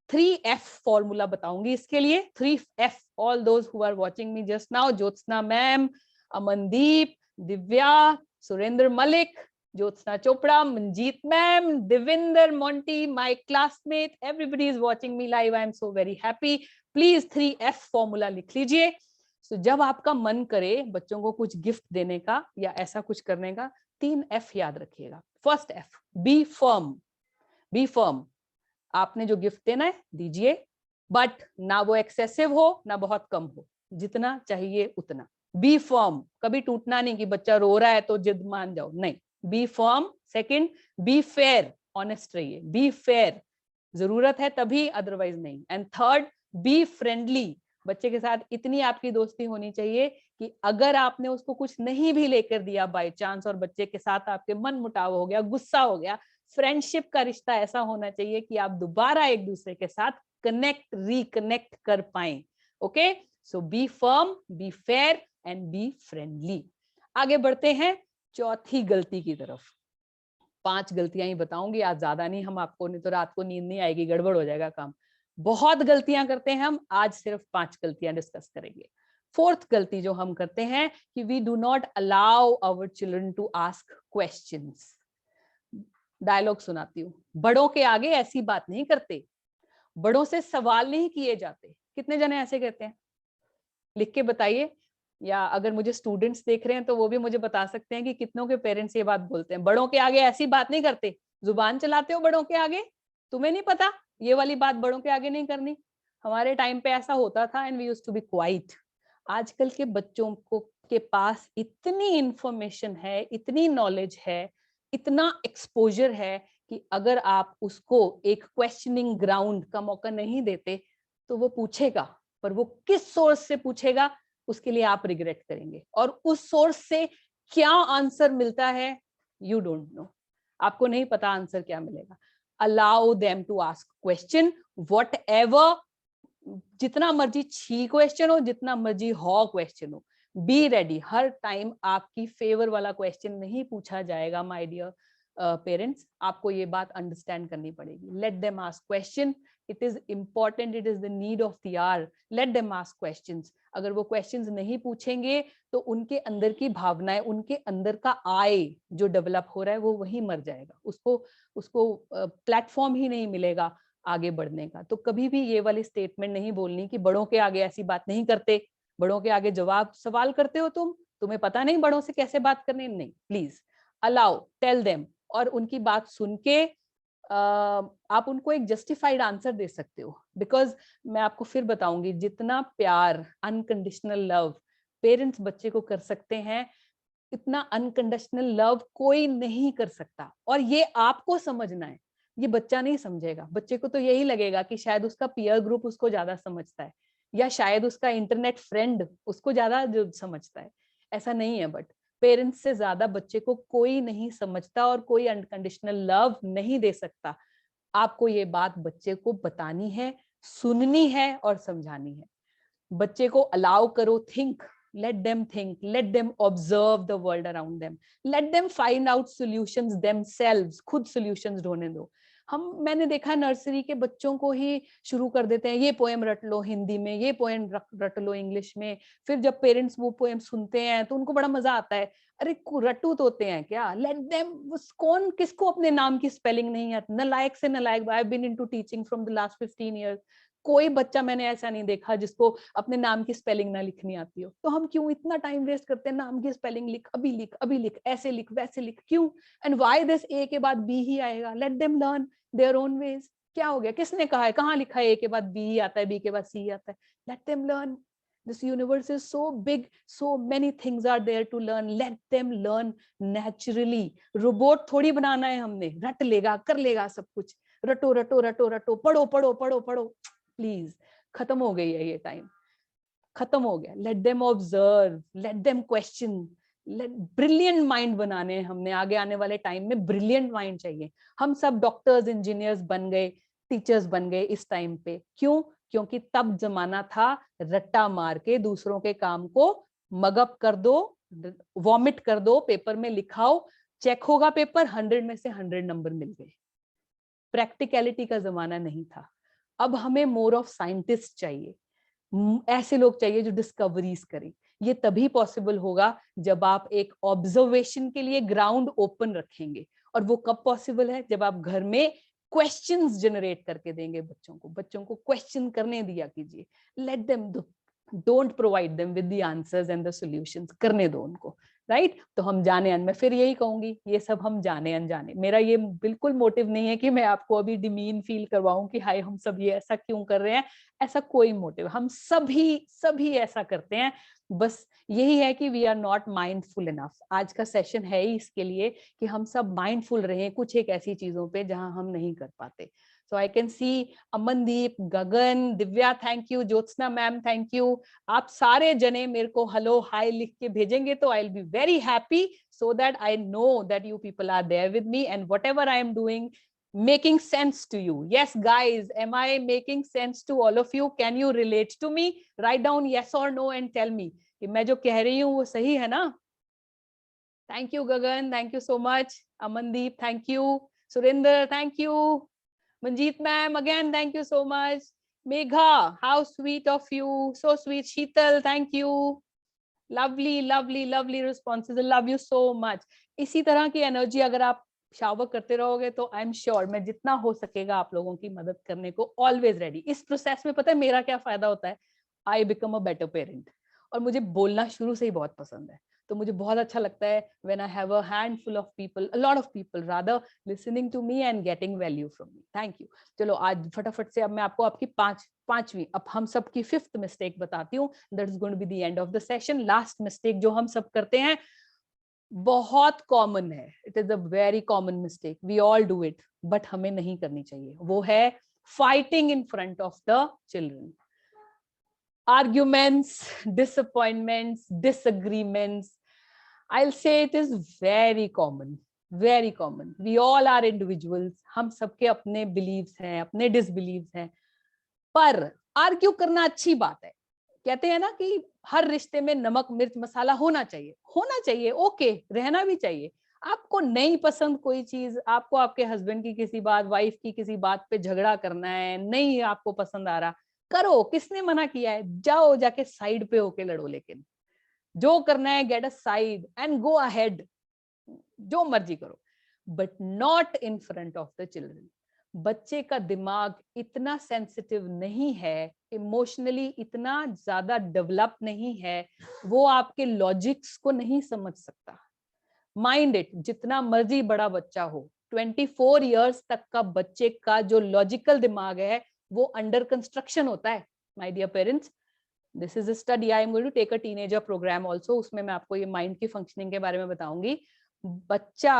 3F फॉर्मूला बताऊंगी इसके लिए। 3F, all those who are watching me just now, Jyotsna ma'am, Amandeep, Divya, Surendra Malik, Jyotsna Chopra, Manjeet ma'am, Devinder, Monty, my classmate, everybody is watching me live. I am so very happy. Please 3F formula लिख लीजिए। So, जब आपका मन करे बच्चों को कुछ gift देने का या ऐसा कुछ करने का, 3F याद रखिएगा। First F, be firm. Be firm. आपने जो गिफ्ट देना है दीजिए, बट ना वो एक्सेसिव हो ना बहुत कम हो, जितना चाहिए उतना। बी फर्म, कभी टूटना नहीं कि बच्चा रो रहा है तो जिद मान जाओ, नहीं। Be firm. Second, be fair, honest रहिए, बी फेयर, जरूरत है तभी, अदरवाइज नहीं। And third, be friendly. बच्चे के साथ इतनी आपकी दोस्ती होनी चाहिए कि अगर आपने उसको कुछ नहीं भी लेकर दिया बाय चांस और बच्चे के साथ आपके मन मुटाव हो गया, गुस्सा हो गया, फ्रेंडशिप का रिश्ता ऐसा होना चाहिए कि आप दोबारा एक दूसरे के साथ कनेक्ट, रिकनेक्ट कर पाए। Okay, so be firm, be fair and be friendly. आगे बढ़ते हैं चौथी गलती की तरफ। 5 गलतियां ही बताऊंगी आज, ज्यादा नहीं, हम आपको, नहीं तो रात को नींद नहीं आएगी, गड़बड़ हो जाएगा काम। बहुत गलतियां करते हैं हम, आज सिर्फ 5 गलतियां डिस्कस करेंगे। फोर्थ गलती जो हम करते हैं कि we do not allow our children to ask questions. Dialogue सुनाती हूँ, बड़ों के आगे ऐसी बात नहीं करते, बड़ों से सवाल नहीं किए जाते। कितने जने ऐसे कहते हैं? लिख के बताइए, या अगर मुझे स्टूडेंट्स देख रहे हैं तो वो भी मुझे बता सकते हैं कि कितनों के पेरेंट्स ये बात बोलते हैं, बड़ों के आगे ऐसी बात नहीं करते। जुबान चलाते हो बड़ों के आगे, तुम्हें नहीं पता ये वाली बात बड़ों के आगे नहीं करनी। हमारे टाइम पे ऐसा होता था and we used to be quiet. आजकल के बच्चों को के पास इतनी इंफॉर्मेशन है, इतनी नॉलेज है, इतना एक्सपोजर है कि अगर आप उसको एक क्वेश्चनिंग ग्राउंड का मौका नहीं देते तो वो पूछेगा, पर वो किस सोर्स से पूछेगा उसके लिए आप रिग्रेट करेंगे, और उस सोर्स से क्या आंसर मिलता है यू डोंट नो, आपको नहीं पता आंसर क्या मिलेगा। Allow them to ask question, whatever, जितना मर्जी छी क्वेश्चन हो, जितना मर्जी हो क्वेश्चन हो, बी रेडी। हर टाइम आपकी फेवर वाला क्वेश्चन नहीं पूछा जाएगा माय डियर पेरेंट्स, आपको ये बात अंडरस्टैंड करनी पड़ेगी। Let them ask question, it is important, it is the need of the hour. Let them ask questions. अगर वो क्वेश्चंस नहीं पूछेंगे तो उनके अंदर की भावनाएं, उनके अंदर का आई जो डेवलप हो रहा है वो वहीं मर जाएगा, उसको प्लेटफॉर्म ही नहीं मिलेगा आगे बढ़ने का। तो कभी भी ये वाली स्टेटमेंट नहीं बोलनी कि बड़ों के आगे ऐसी बात नहीं करते, बड़ों के आगे जवाब सवाल करते हो तुम्हें पता नहीं बड़ों से कैसे बात करनी। नहीं, प्लीज अलाउ, टेल देम, और उनकी बात सुन के आप उनको एक जस्टिफाइड आंसर दे सकते हो। बिकॉज मैं आपको फिर बताऊंगी, जितना प्यार, अनकंडीशनल लव पेरेंट्स बच्चे को कर सकते हैं, इतना अनकंडीशनल लव कोई नहीं कर सकता। और ये आपको समझना है, ये बच्चा नहीं समझेगा। बच्चे को तो यही लगेगा कि शायद उसका पीयर ग्रुप उसको ज्यादा समझता है, या शायद उसका इंटरनेट फ्रेंड उसको ज्यादा जो समझता है। ऐसा नहीं है, बट पेरेंट्स से ज्यादा बच्चे को कोई नहीं समझता और कोई अनकंडीशनल लव नहीं दे सकता। आपको ये बात बच्चे को बतानी है, सुननी है और समझानी है। बच्चे को अलाउ करो think, let them think, let them observe the world around them, let them find out solutions themselves, खुद solutions ढूंढने दो। मैंने देखा नर्सरी के बच्चों को ही शुरू कर देते हैं, ये पोएम रट लो हिंदी में, ये पोएम रट लो इंग्लिश में। फिर जब पेरेंट्स वो पोएम सुनते हैं तो उनको बड़ा मजा आता है, अरे रटूत होते हैं क्या, लेट देम। कौन किसको अपने नाम की स्पेलिंग नहीं आती, नलायक से नलायक। I have been into teaching from the last 15 years, कोई बच्चा मैंने ऐसा नहीं देखा जिसको अपने नाम की स्पेलिंग ना लिखनी आती हो। तो हम क्यों इतना टाइम वेस्ट करते हैं, नाम की स्पेलिंग लिख, अभी लिख, अभी लिख, ऐसे लिख, वैसे लिख, क्यों? एंड व्हाई दिस ए के बाद बी ही आएगा? Let them learn their own ways. क्या हो गया, किसने कहा है, कहाँ लिखा है ए के बाद बी आता है, बी के बाद सी आता है? Let them learn. This universe is so big, so many things are there to learn. Let them learn naturally. Robot थोड़ी बनाना है हमने, रट लेगा, कर लेगा सब कुछ. रटो रटो रटो रटो, पढ़ो पढ़ो पढ़ो पढ़ो. प्लीज, खत्म हो गई है ये टाइम, खत्म हो गया. Let them observe, let them question. Brilliant mind बनाने हैं हमने. आगे आने वाले टाइम में ब्रिलियंट माइंड चाहिए. हम सब डॉक्टर्स, इंजीनियर्स बन गए, टीचर्स बन गए इस टाइम पे. क्यों? क्योंकि तब जमाना था रट्टा मार के दूसरों के काम को मगअप कर दो, वॉमिट कर दो, पेपर में लिखाओ, चेक होगा पेपर, 100 में से 100 नंबर मिल गए. प्रैक्टिकलिटी का जमाना नहीं था. अब हमें मोर ऑफ साइंटिस्ट चाहिए. ऐसे लोग चाहिए जो डिस्कवरीज करें. ये तभी पॉसिबल होगा जब आप एक ऑब्जर्वेशन के लिए ग्राउंड ओपन रखेंगे. और वो कब पॉसिबल है? जब आप घर में क्वेश्चंस जनरेट करके देंगे बच्चों को. बच्चों को क्वेश्चन करने दिया कीजिए. Let them, don't provide them with the answers and the solutions. करने दो उनको. राइट? तो हम जाने मैं फिर यही कहूंगी, ये सब हम जाने अनजाने. मेरा ये बिल्कुल मोटिव नहीं है कि मैं आपको अभी डिमीन फील करवाऊं कि हाय हम सब ये ऐसा क्यों कर रहे हैं. ऐसा कोई मोटिव, हम सभी ऐसा करते हैं. बस यही है कि we are not mindful enough. आज का सेशन है ही इसके लिए कि हम सब माइंडफुल रहें कुछ एक ऐसी चीजों पे जहां हम नहीं कर पाते. So I can see Amandeep, Gagan, Divya thank you, Jyotsna ma'am thank you. आप सारे जने मेरे को हेलो हाय लिख के भेजेंगे तो I will be very happy, so that I know that you people are there with me and whatever I am doing making sense to you. Yes guys, am I making sense to all of you? Can you relate to me? Write down yes or no and tell me कि मैं जो कह रही हूँ वो सही है ना. Thank you Gagan, thank you so much. Amandeep, thank you. Surinder, thank you. Manjeet ma'am, again thank you so much. Megha, how sweet of you, so sweet. Sheetal, thank you. Lovely lovely lovely responses, love you so much. इसी तरह की energy अगर आप shower करते रहोगे तो I am sure मैं जितना हो सकेगा आप लोगों की मदद करने को ऑलवेज रेडी. इस प्रोसेस में पता है मेरा क्या फायदा होता है? I become a better parent. और मुझे बोलना शुरू से ही बहुत पसंद है. तो मुझे बहुत अच्छा लगता है when I have a handful of people, a lot of people rather, listening to me and getting value from me. Thank you. चलो आज फटाफट से अब मैं आपको आपकी पांचवी, अब हम सब की 5th मिस्टेक बताती हूँ. That is going to be the end of the session. Last mistake जो हम सब करते हैं, बहुत कॉमन है. It is a very common mistake, we all do it, but हमें नहीं करनी चाहिए. वो है fighting in front of the children. Arguments, disappointments, disagreements. I'll say it is very common, very common. We all are individuals. हम सबके अपने beliefs हैं, अपने disbeliefs हैं. पर आर्ग्यू करना अच्छी बात है. कहते हैं ना कि हर रिश्ते में नमक मिर्च मसाला होना चाहिए, होना चाहिए, ओके, रहना भी चाहिए. आपको नहीं पसंद कोई चीज, आपको आपके हस्बैंड की किसी बात, वाइफ की किसी बात पे झगड़ा करना है, नहीं आपको पसंद आ रहा, करो. किसने मना किया है? जाओ जाके साइड पे होके लड़ो. लेकिन जो करना है get a side and go ahead, जो मर्जी करो, but not in front of the children. बच्चे का दिमाग इतना सेंसिटिव नहीं है, इमोशनली इतना ज्यादा डेवलप नहीं है, वो आपके लॉजिक्स को नहीं समझ सकता. माइंड इट, जितना मर्जी बड़ा बच्चा हो, 24 इयर्स तक का बच्चे का जो लॉजिकल दिमाग है वो अंडर कंस्ट्रक्शन होता है. My dear parents, this is a study. I am going to take a teenager programme also. उसमें मैं आपको ये माइंड की फंक्शनिंग के बारे में बताऊंगी. बच्चा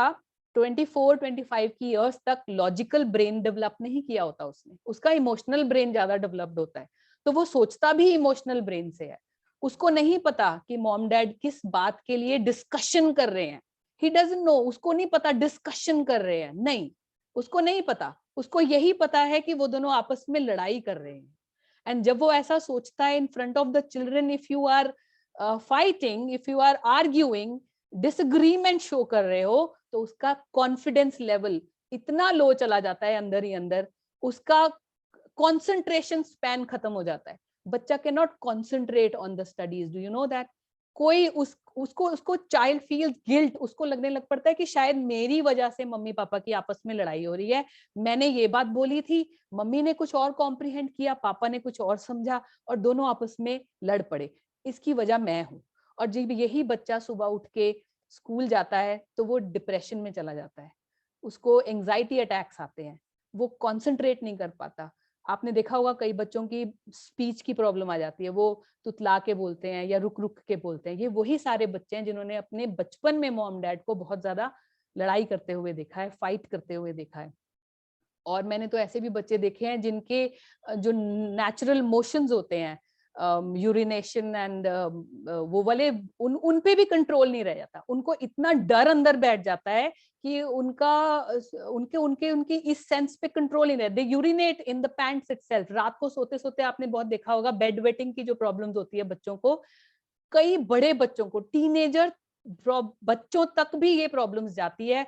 24-25 की इयर्स तक लॉजिकल ब्रेन डेवलप नहीं किया होता उसने, उसका इमोशनल ब्रेन ज्यादा डेवलप्ड होता है. तो वो सोचता भी इमोशनल ब्रेन से है. उसको नहीं पता कि मॉम डैड किस बात के लिए डिस्कशन कर रहे हैं. He doesn't know. उसको नहीं पता डिस्कशन कर रहे हैं, नहीं, उसको नहीं पता. उसको यही पता है कि वो दोनों आपस में लड़ाई कर रहे हैं. एंड जब वो ऐसा सोचता है in front of the children, if you are fighting, if you are arguing, disagreement show कर रहे हो, तो उसका कॉन्फिडेंस लेवल इतना लो चला जाता है अंदर ही अंदर, उसका कंसंट्रेशन स्पैन खत्म हो जाता है. बच्चा can not concentrate on the studies. Do you know that? कोई उसको चाइल्ड फील्स गिल्ट. उसको लगने लग पड़ता है कि शायद मेरी वजह से मम्मी पापा की आपस में लड़ाई हो रही है. मैंने ये बात बोली थी, मम्मी ने कुछ और कॉम्प्रिहेंड किया, पापा ने कुछ और समझा, और दोनों आपस में लड़ पड़े. इसकी वजह मैं हूँ. और जब यही बच्चा सुबह उठ के स्कूल जाता है तो वो डिप्रेशन में चला जाता है, उसको एंजाइटी अटैक्स आते हैं. वो कॉन्सेंट्रेट नहीं कर पाता। आपने देखा होगा कई बच्चों की स्पीच की प्रॉब्लम आ जाती है, वो तुतला के बोलते हैं या रुक रुक के बोलते हैं। ये वही सारे बच्चे हैं जिन्होंने अपने बचपन में मॉम डैड को बहुत ज्यादा लड़ाई करते हुए देखा है, फाइट करते हुए देखा है। और मैंने तो ऐसे भी बच्चे देखे हैं जिनके जो नेचुरल मोशंस होते हैं, यूरिनेशन एंड वो वाले, उन पे भी कंट्रोल नहीं रह जाता। उनको इतना डर अंदर बैठ जाता है कि उनका उनके उनके उनकी इस सेंस पे कंट्रोल नहीं रहता। They urinate in the pants itself. रात को सोते सोते आपने बहुत देखा होगा बेड वेटिंग की जो प्रॉब्लम्स होती है बच्चों को, कई बड़े बच्चों को, टीनेजर बच्चों तक भी ये प्रॉब्लम्स जाती है।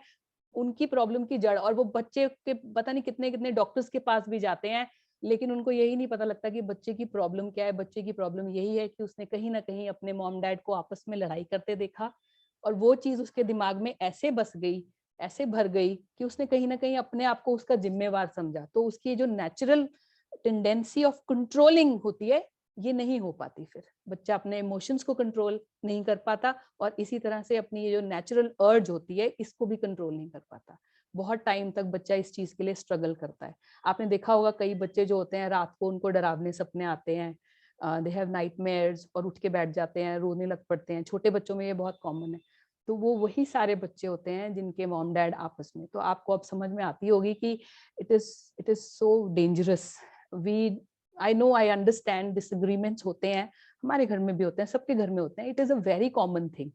उनकी प्रॉब्लम की जड़, और वो बच्चे के पता नहीं कितने कितने डॉक्टर्स के पास भी जाते हैं, लेकिन उनको यही नहीं पता लगता कि बच्चे की प्रॉब्लम क्या है। बच्चे की प्रॉब्लम यही है कि उसने कहीं ना कहीं अपने मॉम डैड को आपस में लड़ाई करते देखा, और वो चीज उसके दिमाग में ऐसे बस गई, ऐसे भर गई कि उसने कहीं ना कहीं अपने आप को उसका जिम्मेवार समझा। तो उसकी जो नेचुरल टेंडेंसी ऑफ कंट्रोलिंग होती है, ये नहीं हो पाती। फिर बच्चा अपने इमोशंस को कंट्रोल नहीं कर पाता, और इसी तरह से अपनी ये जो नेचुरल अर्ज होती है इसको भी कंट्रोल नहीं कर पाता। बहुत टाइम तक बच्चा इस चीज के लिए स्ट्रगल करता है। आपने देखा होगा कई बच्चे जो होते हैं रात को उनको डरावने सपने आते हैं, दे हैव नाइटमेयर्स, और उठ के बैठ जाते हैं, रोने लग पड़ते हैं। छोटे बच्चों में ये बहुत कॉमन है। तो वो वही सारे बच्चे होते हैं जिनके मॉम डैड आपस में, तो आपको अब समझ में आती होगी कि it is so dangerous. We I know, I understand, disagreements होते हैं, हमारे घर में भी होते हैं, सबके घर में होते हैं। It is a very common thing,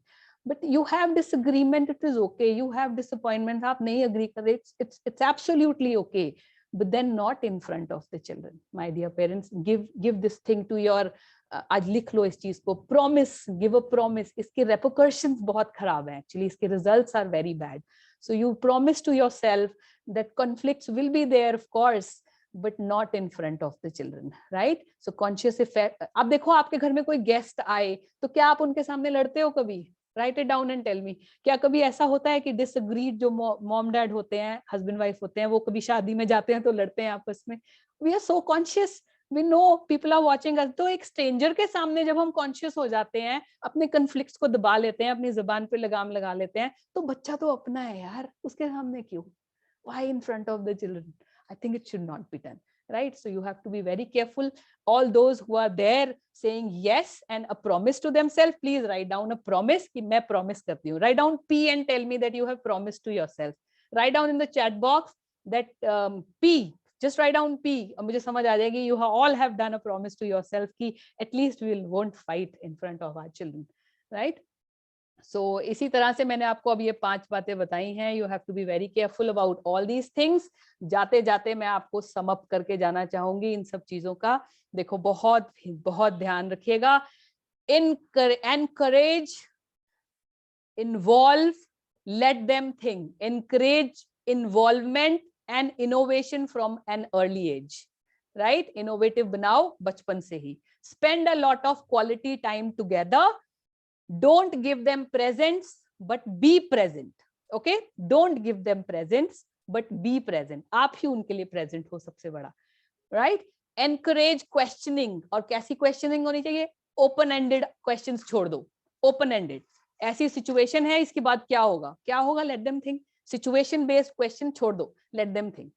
but you have disagreement, it is okay. You have disappointment, आप नहीं अग्री कर रहे, it's absolutely okay, but then not in front of the children. My dear parents, give this thing to your आज लिख लो इस चीज को, promise, give a promise. इसके रेपरकशंस बहुत खराब है एक्चुअली, इसके results are very bad. So you promise to yourself that conflicts will be there of course, but not in front of the children, right? So conscious effect. अब देखो आपके घर में कोई गेस्ट आए तो क्या आप उनके सामने लड़ते हो कभी? Write it down and tell me. क्या कभी ऐसा होता है कि डिसएग्रीड जो मॉम डैड होते हैं, हस्बैंड वाइफ होते हैं, वो कभी शादी में जाते हैं तो लड़ते हैं आपस में? We are so conscious, we know people are watching us. तो एक स्ट्रेंजर के सामने जब हम कॉन्शियस हो जाते हैं, अपने कन्फ्लिक्ट्स को दबा लेते हैं, अपनी जुबान पे लगाम लगा लेते हैं, तो बच्चा तो अपना है यार, उसके सामने क्यों? Why in front of the children? I think it should not be done, right? So you have to be very careful. All those who are there saying yes and a promise to themselves, please write down a promise कि मैं promise करती हूँ. Write down P and tell me that you have promised to yourself. Write down in the chat box that P. Just write down P. और मुझे समझ आ जाएगी you all have done a promise to yourself कि at least we won't fight in front of our children, right? सो इसी तरह से मैंने आपको अब ये 5 बातें बताई हैं। You have to be very careful about all these things. जाते जाते मैं आपको सम अप करके जाना चाहूंगी इन सब चीजों का। देखो, बहुत बहुत ध्यान रखिएगा। Encourage, involve, let them think. Encourage involvement and innovation from an early age, right? Innovative बनाओ बचपन से ही। Spend a lot of quality time together. Don't give them presents, but be present. Okay? Don't give them presents, but be present. आप ही उनके लिए present हो, सबसे बड़ा, right? Encourage questioning. और कैसी questioning होनी चाहिए? Open-ended questions छोड़ दो, open-ended. ऐसी situation है, इसके बाद क्या होगा? क्या होगा? Let them think. Situation-based question छोड़ दो, let them think.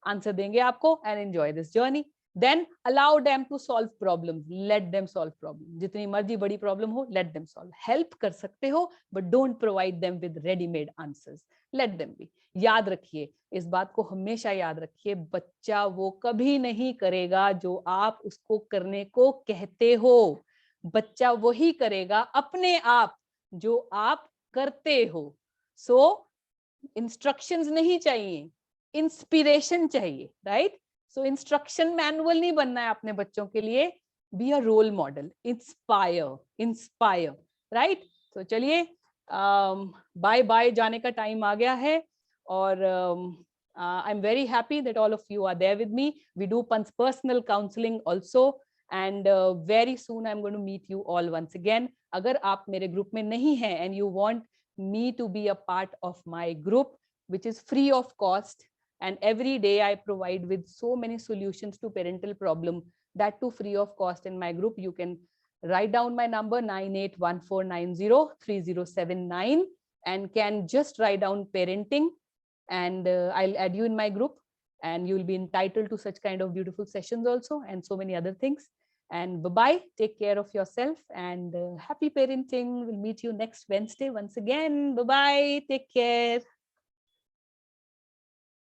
Answer देंगे आपको, and enjoy this journey. Then allow them to solve problems. Let them solve problems. जितनी मर्जी बड़ी प्रॉब्लम हो, let them solve. Help कर सकते हो, but don't provide them with ready-made answers. Let them be. याद रखिए, इस बात को हमेशा याद रखिए, बच्चा वो कभी नहीं करेगा जो आप उसको करने को कहते हो। बच्चा वही करेगा अपने आप जो आप करते हो। So इंस्ट्रक्शंस नहीं चाहिए, इंस्पिरेशन चाहिए, राइट? सो इंस्ट्रक्शन मैनुअल नहीं बनना है अपने बच्चों के लिए। Be a role model, inspire, inspire, right? तो चलिए, बाय बाय, जाने का टाइम आ गया है। और I am very happy that all of you are there with me. We do personal counselling also, and very soon I am going to meet you all once again. अगर आप मेरे group में नहीं हैं and you want me to be a part of my group, which is free of cost, and every day I provide with so many solutions to parental problem, that too free of cost in my group. You can write down my number 9814903079 and can just write down parenting, and I'll add you in my group. and you will be entitled to such kind of beautiful sessions also, and so many other things. And bye-bye, take care of yourself, and happy parenting. We'll meet you next Wednesday once again. Bye-bye, take care.